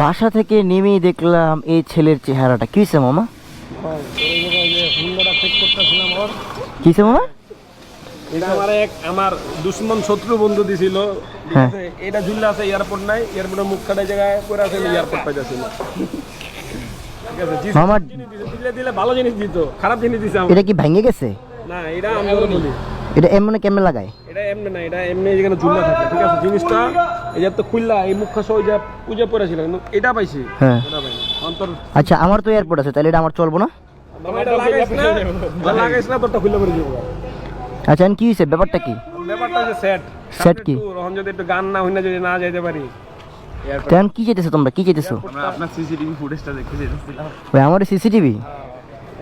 বাসা থেকে নেমেই দেখলাম এই ছেলের চেহারাটা কি হয়েছে মামা? কি হয়েছে মামা? এটা আমার দুশ্মন শত্রু বন্ধু দিছিল, ঠিক আছে? এটা ঝুললে আছে এয়ারপোর্ট নাই, এয়ারপোর্টের মুখ কাটা জায়গায় করে আছে, এয়ারপোর্ট পাইতেছিল। ঠিক আছে, মামা দিলে ভালো জিনিস দিত, খারাপ জিনিস দিছে। এটা কি ভেঙে গেছে? না, এটা আমি বলি, এটা এমনি কেমনে লাগায়? এটা এমনি না, এটা এমনি যেখানে ঝুললে থাকে, ঠিক আছে? জিনিসটা এই যে তো খুললা, এই মুখ খাসা ওই যে পূজা পড়েছিল, এটা পাইছি। হ্যাঁ, এটা পাইনি অন্তর। আচ্ছা, আমার তো এয়ারপোর্ট আছে, তাহলে এটা আমার চলবো না? এটা লাগাইছ না, তোরটা খুললে পড়ে যাবো। আচ্ছা, কি হয়েছে, ব্যাপারটা কি? ব্যাপারটা যে সেট কি, রহন যদি একটু গান না হইনা যদি না যাইতে পারি। তেমন কি চাইতেছো তোমরা, কি চাইতেছো? আমরা আপনার সিসিটিভি ফুটেজটা দেখতে চাইতেছিলাম। ভাই, আমার সিসিটিভি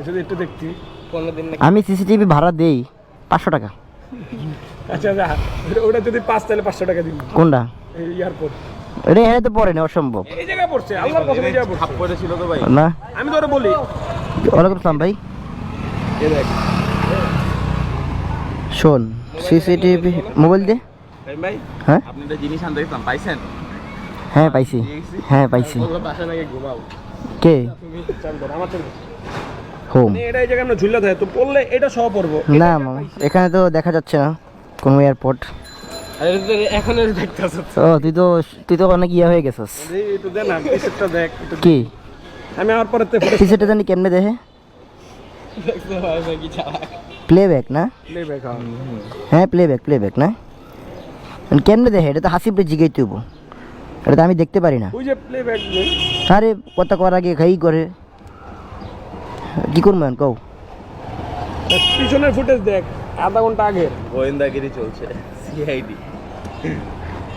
যদি একটু দেখতি 15 দিন নাকি। আমি সিসিটিভি ভাড়া দেই 500 টাকা। আচ্ছা যা, ওটা যদি 5 তাহলে 500 টাকা দিবি। কোনটা? এই এয়ারপোর্ট এটা এখানে তো পড়ে না, অসম্ভব। এই জায়গায় পড়ছে, আল্লাহর কসম এই জায়গায় পড়ছে। হাফ পড়ে ছিল তো ভাই। না, আমি তোরে বলি। ওয়ালাইকুম আসসালাম ভাই। এই দেখ শোন, সিসিটিভি মোবাইল দে। ভাই, হ্যাঁ আপনি একটা জিনিস আনতে গেছেন, পাইছেন? হ্যাঁ পাইছি, হ্যাঁ পাইছি। ওগুলো বাসা নাকি ঘুমাও কে? তুমি? চান করো আমার চল। হোম। এটা এই জায়গায় না ঝুললে থাকে, তো পড়লে এটা সহ পড়বো। না মামা, এখানে তো দেখা যাচ্ছে না কোনো এয়ারপোর্ট। আরে এখন দেখতেছ ও, তুই তো অনেক ইয়ে হয়ে গেছিস। একটু দে না, টিশার্টটা দেখ একটু। কি আমি আর পরেতে টিশার্টটা জানি কেমনে দেখে? দেখতে ভাই ভাই কি চালা প্লেব্যাক না? লে ব্যাক। হ্যাঁ, প্লেব্যাক না? কেমনে দেখে? এটা তো হাসিবরে জিগাইতে হবো, এটা তো আমি দেখতে পারি না। ওই যে প্লেব্যাক নে। আরে কথা করার আগে খাই করে কি করবো এখন কও? পিছনের ফুটেজ দেখ, আধা ঘন্টা আগে। গোয়েন্দাগিরি চলছে, সিআইডি।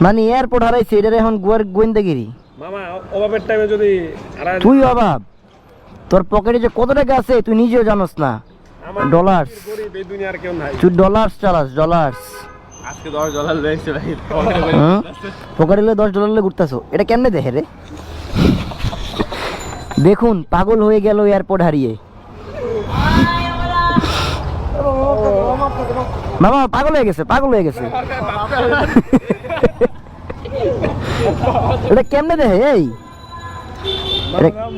মানে এয়ারপোর্ট হারাইছে, এটার এখন গোয়েন্দাগিরি। মামা অভাবের টাইমে যদি তুই অভাব, তোর পকেটে যে কত টাকা আছে তুই নিজেও জানোস না। ডলার্স, গরিব এই দুনিয়ার কেউ নাই। তুই ডলার্স চালাস, ডলার্স। আজকে $10 রয়েছে ভাই। পকেটে $10 ঘুরতেছো, এটা কেমনে দেখে রে? দেখুন, পাগল হয়ে গেল এয়ারপোর্ট হারিয়ে। মামা পাগল হয়ে গেছে, পাগল হয়ে গেছে। এটা কেমনে দেখে? এই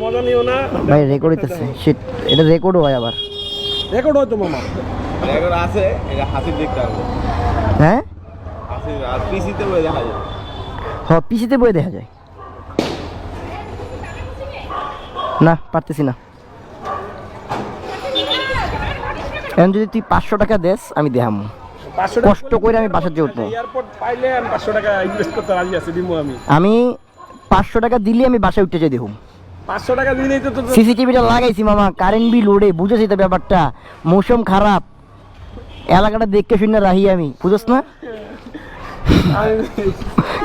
মজা নিও না ভাই, রেকর্ড হইতেছে। শিট, এটা রেকর্ডও হয় আবার। রেকর্ড হয়তো মামা। রেকর্ড আছে, এটা হাসির দেখতে হবে। হ্যাঁ, হাসির আর পিসিতে বলে দেখা যায়। হ্যাঁ, পিসিতে বই দেখা যায়। না, পারতেছি না। এখন যদি তুই 500 টাকা দেস, আমি দেখাম। 500 টাকা কষ্ট করে আমি বাসার যে উঠবো। এয়ারপোর্ট পাইলে আমি 500 টাকা ইনভেস্ট করতে রাজি আছি, দিমু আমি। আমি 500 টাকা দিলে আমি বাসায় উঠতে চাই দেখুন। 500 টাকা দিলেই তো সিসিটিভিটা লাগাইছি মামা, কারেন্ট বিল ওড়ে, বুঝেছি তো ব্যাপারটা। মৌসুম খারাপ, এলাকাটা দেখে শুনে রাহি আমি, বুঝছ না?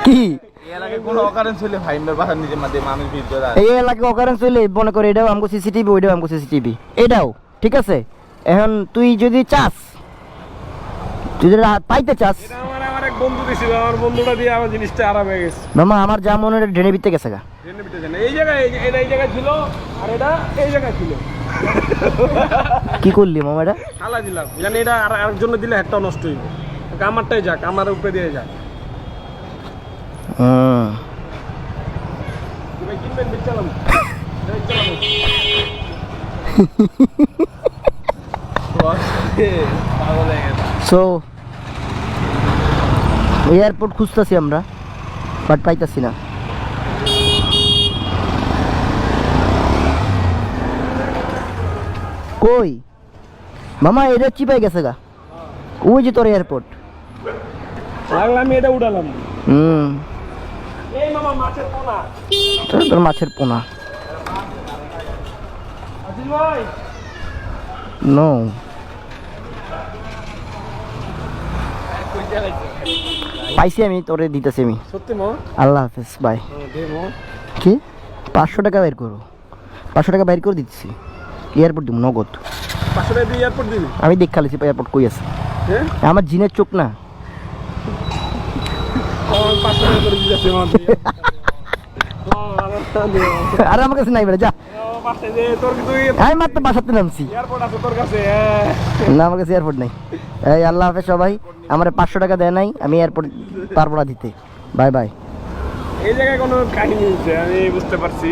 কি এই এলাকায় কোনো অকারেন্স হলে ভাইমের বাসার নিজের মাঝে মানুষ ভিড় করে এই এলাকায় অকারেন্স হইলে মনে করে এটাও আমাকে সিসিটিভি, ওইটাও আমাকে সিসিটিভি, এটাও ঠিক আছে। এখন তুই যদি চাস, তুই যদি পাইতে চাস, এটা আমার এক বন্ধু দিছিল, আমার বন্ধুটা দিয়ে আমার জিনিসটা আরাম হয়ে গেছে। মামা আমার যা মনে হয় ড্রেনে ভিতরে গেছে গা। ট্রেনের ভিতরে জানে এই জায়গায়, এটা এই জায়গায় ছিল, আর এটা এই জায়গায় ছিল। কি করলি মামা এটা? খালা দিলাম, জানি এটা আর আরেকজন্য দিলে একটাও নষ্ট হইবে। আমারটাই যাক, আমার উপরে দিয়ে যাক। তুমি কিনবেন, বিচ্ছালাম পাগল হয়ে গেছে। সো এয়ারপোর্ট খুঁজতেছি আমরা, বাট পাইতাছি না। কই মামা, এটা চিপাই গেছে গা, ওই যে তোর এয়ারপোর্ট। লাগলাম, আমি এটা উড়ালাম। এই মামা মাছের পোনা। তোর মাছের পোনা। আজিজ ভাই, নো, পাইছি আমি, তোরে দিতেছি আমি। সত্যি মা? আল্লাহ হাফেজ, বাই। দে মা। কি 500 টাকা বের করো? 500 টাকা বের করে দিচ্ছি, এয়ারপোর্ট দিব নগদ। 500 টাকা দিয়ে এয়ারপোর্ট দিবি? আমি দেখ খালিছি এয়ারপোর্ট কই আছে। হ্যাঁ, আমার জিনের চোখ না। 500 টাকা করে দিতেছে মা। আর আমার কাছে নাই বেড়ে যা। তোর কি তুই আমি মাত্র বাসাতে নামছি। এয়ারপোর্ট আছে তোর কাছে? না, আমার কাছে এয়ারপোর্ট নাই। এই আল্লাহ হাফেজ সবাই, আমার 500 টাকা দেয় নাই, আমি এয়ারপোর্ট পারবো না দিতে। Bye bye. এই জায়গায় কোনো কাহিনী হচ্ছে আমি বুঝতে পারছি